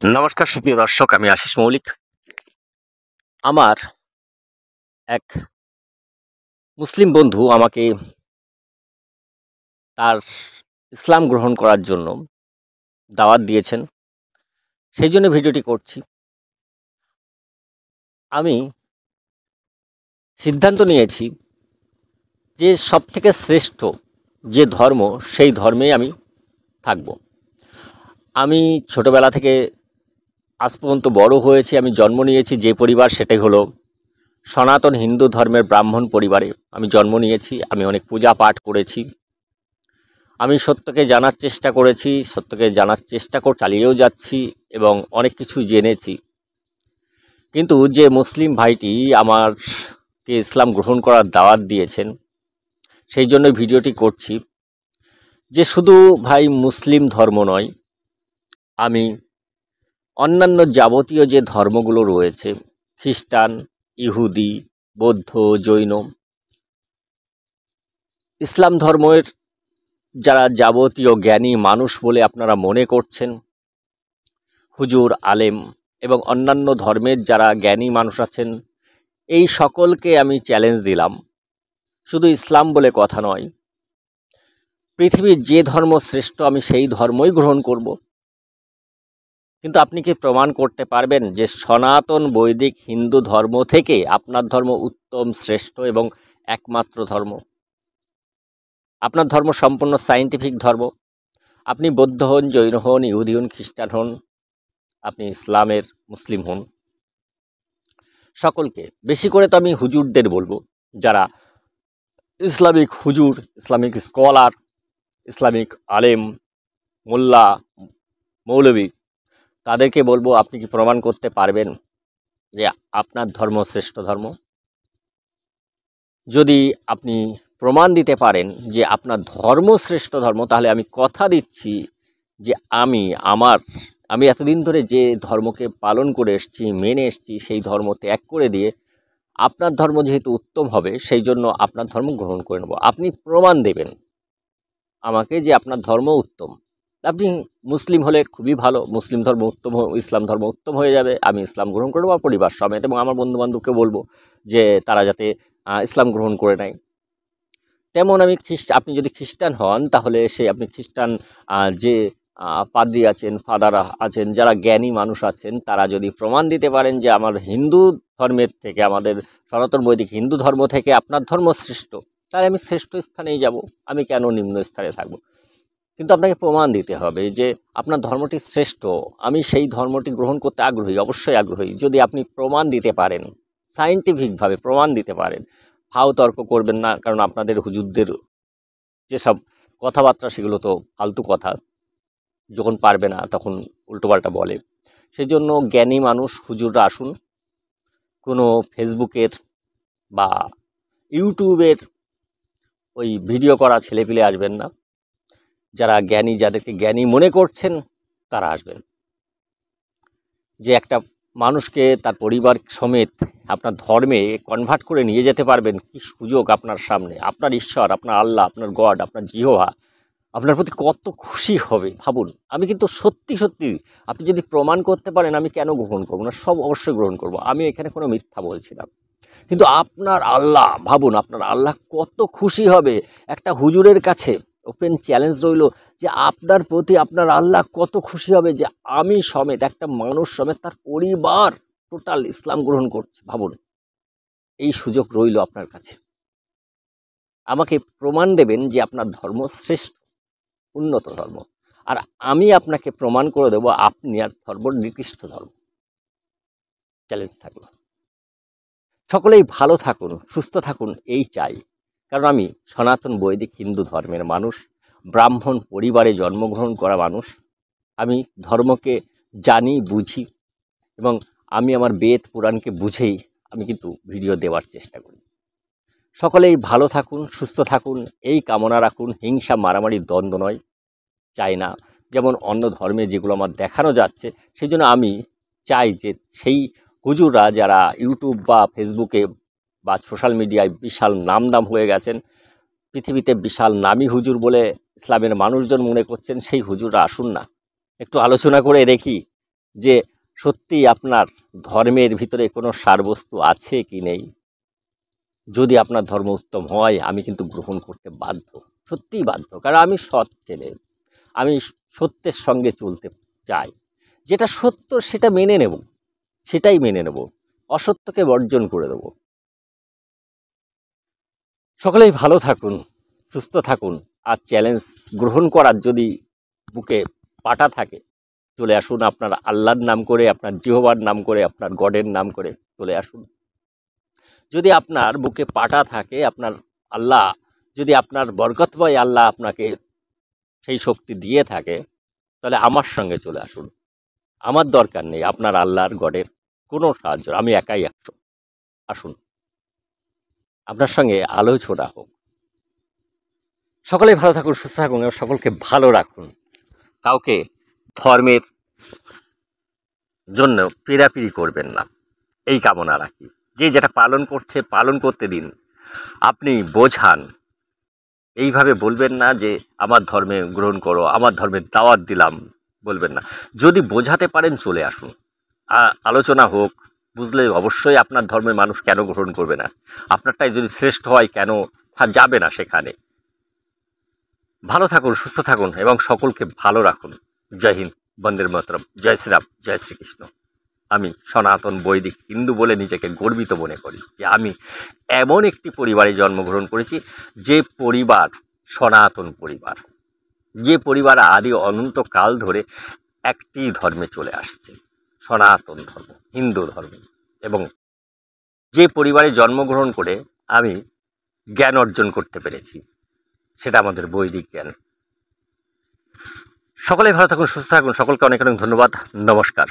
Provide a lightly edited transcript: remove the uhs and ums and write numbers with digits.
নমস্কার সুপ্রিয় দর্শক, আমি আশিস মৌলিক। আমার এক মুসলিম বন্ধু আমাকে তার ইসলাম গ্রহণ করার জন্য দাওয়াত দিয়েছেন। সেই জন্য ভিডিওটি করছি। আমি সিদ্ধান্ত নিয়েছি যে সবথেকে শ্রেষ্ঠ যে ধর্ম, সেই ধর্মেই আমি থাকব। আমি ছোটবেলা থেকে আজ পর্যন্ত বড় হয়েছি, আমি জন্ম নিয়েছি যে পরিবার, সেটাই হলো সনাতন হিন্দু ধর্মের ব্রাহ্মণ পরিবারে আমি জন্ম নিয়েছি। আমি অনেক পূজা পাঠ করেছি। আমি সত্যকে জানার চেষ্টা করেছি, সত্যকে জানার চেষ্টা করে চালিয়েও যাচ্ছি এবং অনেক কিছু জেনেছি। কিন্তু যে মুসলিম ভাইটি আমাকে ইসলাম গ্রহণ করার দাওয়াত দিয়েছেন, সেই জন্য ভিডিওটি করছি যে শুধু ভাই মুসলিম ধর্ম নয়, আমি অন্যান্য যাবতীয় যে ধর্মগুলো রয়েছে, খ্রিস্টান, ইহুদি, বৌদ্ধ, জৈন, ইসলাম ধর্মের যারা যাবতীয় জ্ঞানী মানুষ বলে আপনারা মনে করছেন, হুজুর, আলেম এবং অন্যান্য ধর্মের যারা জ্ঞানী মানুষ আছেন, এই সকলকে আমি চ্যালেঞ্জ দিলাম। শুধু ইসলাম বলে কথা নয়, পৃথিবীর যে ধর্ম শ্রেষ্ঠ আমি সেই ধর্মই গ্রহণ করব। কিন্তু আপনি কি প্রমাণ করতে পারবেন যে সনাতন বৈদিক হিন্দু ধর্ম থেকে আপনার ধর্ম উত্তম, শ্রেষ্ঠ এবং একমাত্র ধর্ম? আপনার ধর্ম সম্পূর্ণ সায়েন্টিফিক ধর্ম। আপনি বৌদ্ধ হন, জৈন হন, ইহুদি হন, খ্রিস্টান হন, আপনি ইসলামের মুসলিম হন, সকলকে, বেশি করে তো আমি হুজুরদের বলবো, যারা ইসলামিক হুজুর, ইসলামিক স্কলার, ইসলামিক আলেম, মোল্লা, মৌলবী, তাদেরকে বলবো আপনি কি প্রমাণ করতে পারবেন যে আপনার ধর্ম শ্রেষ্ঠ ধর্ম? যদি আপনি প্রমাণ দিতে পারেন যে আপনার ধর্ম শ্রেষ্ঠ ধর্ম, তাহলে আমি কথা দিচ্ছি যে আমি এতদিন ধরে যে ধর্মকে পালন করে এসেছি, মেনে এসেছি, সেই ধর্ম ত্যাগ করে দিয়ে আপনার ধর্ম যেহেতু উত্তম হবে, সেই জন্য আপনার ধর্ম গ্রহণ করে নেব। আপনি প্রমাণ দেবেন আমাকে যে আপনার ধর্ম উত্তম। আপনি মুসলিম হলে খুবই ভালো, মুসলিম ধর্ম উত্তম, ইসলাম ধর্ম উত্তম হয়ে যাবে। আমি ইসলাম গ্রহণ করবো আমার পরিবার সমেত, এবং আমার বন্ধুবান্ধবকে বলবো যে তারা যাতে ইসলাম গ্রহণ করে নেয়। তেমন আপনি যদি খ্রিস্টান হন, তাহলে আপনি খ্রিস্টান যে পাদ্রী আছেন, ফাদার আছেন, যারা জ্ঞানী মানুষ আছেন, তারা যদি প্রমাণ দিতে পারেন যে আমার হিন্দু ধর্মের থেকে, আমাদের সনাতন বৈদিক হিন্দু ধর্ম থেকে আপনার ধর্ম শ্রেষ্ঠ, তাহলে আমি শ্রেষ্ঠ স্থানেই যাব। আমি কেন নিম্ন স্থানে থাকব? কিন্তু আপনাকে প্রমাণ দিতে হবে যে আপনার ধর্মটি শ্রেষ্ঠ। আমি সেই ধর্মটি গ্রহণ করতে আগ্রহী, অবশ্যই আগ্রহী, যদি আপনি প্রমাণ দিতে পারেন, সায়েন্টিফিকভাবে প্রমাণ দিতে পারেন। ফাও তর্ক করবেন না, কারণ আপনাদের হুজুরদের যেসব কথাবার্তা, সেগুলো তো ফালতু কথা। যখন পারবে না তখন উল্টোপাল্টা বলে। সেই জন্য জ্ঞানী মানুষ হুজুররা আসুন। কোনো ফেসবুকের বা ইউটিউবের ওই ভিডিও করা ছেলেপিলে আসবেন না। যারা জ্ঞানী, যাদেরকে জ্ঞানী মনে করছেন, তারা আসবেন। যে একটা মানুষকে তার পরিবার সমেত আপনার ধর্মে কনভার্ট করে নিয়ে যেতে পারবেন, কি সুযোগ আপনার সামনে! আপনার ঈশ্বর, আপনার আল্লাহ, আপনার গড, আপনার জিহোভা আপনার প্রতি কত খুশি হবে ভাবুন। আমি কিন্তু সত্যি সত্যি, আপনি যদি প্রমাণ করতে পারেন, আমি কেন গ্রহণ করবো না? সব অবশ্যই গ্রহণ করব। আমি এখানে কোনো মিথ্যা বলছি না। কিন্তু আপনার আল্লাহ, ভাবুন, আপনার আল্লাহ কত খুশি হবে। একটা হুজুরের কাছে ওপেন চ্যালেঞ্জ রইল যে আপনার প্রতি আপনার আল্লাহ কত খুশি হবে যে আমি সমেত, একটা মানুষ সমেত, তার পরিবার টোটাল ইসলাম গ্রহণ করছে। ভাবুন, এই সুযোগ রইল আপনার কাছে। আমাকে প্রমাণ দেবেন যে আপনার ধর্ম শ্রেষ্ঠ, উন্নত ধর্ম, আর আমি আপনাকে প্রমাণ করে দেব আপনি আর ধর্ম নিকৃষ্ট ধর্ম। চ্যালেঞ্জ থাকলো। সকলেই ভালো থাকুন, সুস্থ থাকুন, এই চাই। কারণ আমি সনাতন বৈদিক হিন্দু ধর্মের মানুষ, ব্রাহ্মণ পরিবারে জন্মগ্রহণ করা মানুষ। আমি ধর্মকে জানি, বুঝি, এবং আমি আমার বেদ পুরাণকে বুঝেই আমি কিন্তু ভিডিও দেওয়ার চেষ্টা করি। সকলেই ভালো থাকুন, সুস্থ থাকুন, এই কামনা রাখুন। হিংসা, মারামারি, দ্বন্দ্ব নয়, চাই না। যেমন অন্য ধর্মে যেগুলো আমার দেখানো যাচ্ছে, সেই জন্য আমি চাই যে সেই হুজুররা যারা ইউটিউব বা ফেসবুকে বা সোশ্যাল মিডিয়ায় বিশাল নামদাম হয়ে গেছেন, পৃথিবীতে বিশাল নামী হুজুর বলে ইসলামের মানুষজন মনে করছেন, সেই হুজুররা আসুন না, একটু আলোচনা করে দেখি যে সত্যি আপনার ধর্মের ভিতরে কোনো সারবস্তু আছে কি নেই। যদি আপনার ধর্ম উত্তম হয় আমি কিন্তু গ্রহণ করতে বাধ্য, সত্যিই বাধ্য, কারণ আমি সৎ ছেলে, আমি সত্যের সঙ্গে চলতে চাই। যেটা সত্য সেটা মেনে নেব, সেটাই মেনে নেব, অসত্যকে বর্জন করে দেব। সকলেই ভালো থাকুন, সুস্থ থাকুন। আর চ্যালেঞ্জ গ্রহণ করার যদি বুকে পাটা থাকে, চলে আসুন আপনার আল্লাহর নাম করে, আপনার জিহ্বার নাম করে, আপনার গডের নাম করে চলে আসুন। যদি আপনার বুকে পাটা থাকে, আপনার আল্লাহ যদি আপনার বরকতময় আল্লাহ আপনাকে সেই শক্তি দিয়ে থাকে, তাহলে আমার সঙ্গে চলে আসুন। আমার দরকার নেই আপনার আল্লাহর গডের কোনো সাহায্য, আমি একাই 100। আসুন, আপনার সঙ্গে আলোচনা হোক। সকলেই ভালো থাকুন, সুস্থ থাকুন এবং সকলকে ভালো রাখুন। কাউকে ধর্মের জন্য পীড়াপিড়ি করবেন না, এই কামনা রাখি। যে যেটা পালন করছে পালন করতে দিন, আপনি বোঝান। এইভাবে বলবেন না যে আমার ধর্মে গ্রহণ করো, আমার ধর্মের দাওয়াত দিলাম, বলবেন না। যদি বোঝাতে পারেন চলে আসুন, আলোচনা হোক। বুঝলে অবশ্যই আপনার ধর্মের মানুষ কেন গ্রহণ করবে না, আপনারটাই যদি শ্রেষ্ঠ হয় কেন যাবে না সেখানে। ভালো থাকুন, সুস্থ থাকুন এবং সকলকে ভালো রাখুন। জয় হিন্দ, বন্দে মাতরম, জয় শ্রীরাম, জয় শ্রীকৃষ্ণ। আমি সনাতন বৈদিক হিন্দু বলে নিজেকে গর্বিত মনে করি যে আমি এমন একটি পরিবারে জন্মগ্রহণ করেছি, যে পরিবার সনাতন পরিবার, যে পরিবার আদি অনন্তকাল ধরে একটি ধর্মে চলে আসছে, সনাতন ধর্ম, হিন্দু ধর্ম। এবং যে পরিবারে জন্মগ্রহণ করে আমি জ্ঞান অর্জন করতে পেরেছি, সেটা আমাদের বৈদিক জ্ঞান। সকলে ভালো থাকুন, সুস্থ থাকুন, সকলকে অনেক অনেক ধন্যবাদ। নমস্কার।